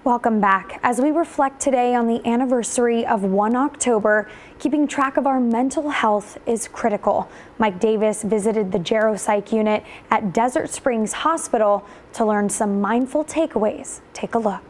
Welcome back. As we reflect today on the anniversary of 1 October, keeping track of our mental health is critical. Mike Davis visited the Geropsych unit at Desert Springs Hospital to learn some mindful takeaways. Take a look.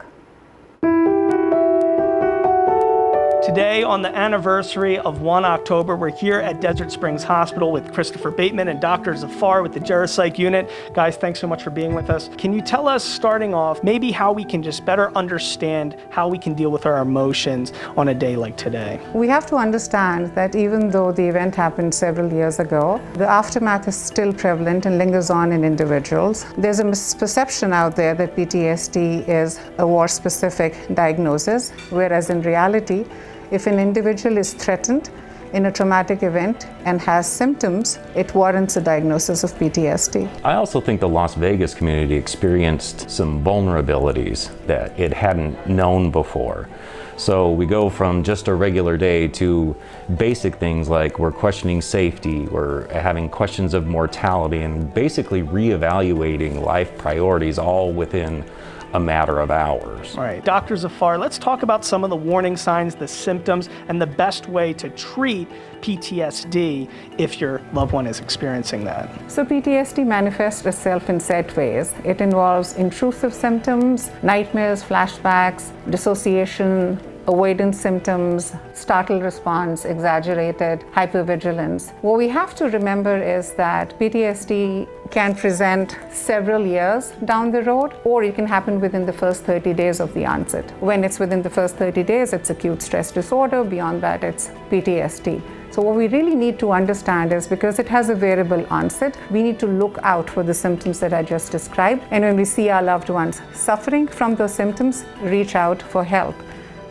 Today, on the anniversary of 1 October, we're here at Desert Springs Hospital with Christopher Bateman and Dr. Zafar with the Geropsych unit. Guys, thanks so much for being with us. Can you tell us, starting off, maybe how we can just better understand how we can deal with our emotions on a day like today? We have to understand that even though the event happened several years ago, the aftermath is still prevalent and lingers on in individuals. There's a misperception out there that PTSD is a war-specific diagnosis, whereas in reality, if an individual is threatened in a traumatic event and has symptoms, it warrants a diagnosis of PTSD. I also think the Las Vegas community experienced some vulnerabilities that it hadn't known before. So we go from just a regular day to basic things like we're questioning safety, we're having questions of mortality, and basically reevaluating life priorities all within a matter of hours. All right, Dr. Zafar, let's talk about some of the warning signs, the symptoms, and the best way to treat PTSD if your loved one is experiencing that. So PTSD manifests itself in set ways. It involves intrusive symptoms, nightmares, flashbacks, dissociation, avoidance symptoms, startle response, exaggerated hypervigilance. What we have to remember is that PTSD can present several years down the road, or it can happen within the first 30 days of the onset. When it's within the first 30 days, it's acute stress disorder. Beyond that, it's PTSD. So what we really need to understand is, because it has a variable onset, we need to look out for the symptoms that I just described. And when we see our loved ones suffering from those symptoms, reach out for help.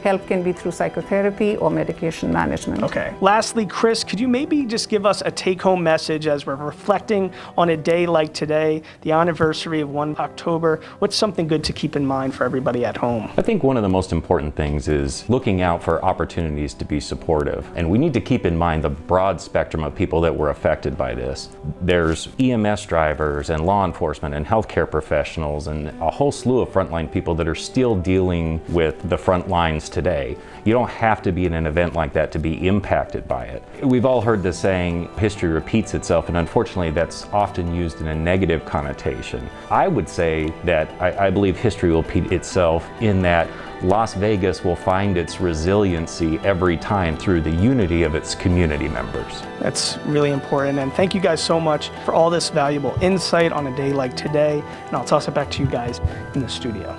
Help can be through psychotherapy or medication management. Okay. Lastly, Chris, could you maybe just give us a take-home message as we're reflecting on a day like today, the anniversary of 1 October? What's something good to keep in mind for everybody at home? I think one of the most important things is looking out for opportunities to be supportive. And we need to keep in mind the broad spectrum of people that were affected by this. There's EMS drivers and law enforcement and healthcare professionals and a whole slew of frontline people that are still dealing with the front lines today. You don't have to be in an event like that to be impacted by it. We've all heard the saying, history repeats itself, and unfortunately that's often used in a negative connotation. I would say that I believe history will repeat itself in that Las Vegas will find its resiliency every time through the unity of its community members. That's really important, and thank you guys so much for all this valuable insight on a day like today, and I'll toss it back to you guys in the studio.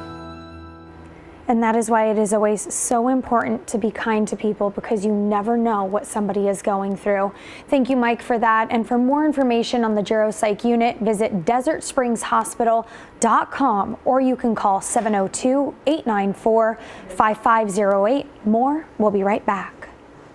And that is why it is always so important to be kind to people, because you never know what somebody is going through. Thank you, Mike, for that. And for more information on the Geropsych unit, visit DesertSpringsHospital.com, or you can call 702-894-5508. More, we'll be right back.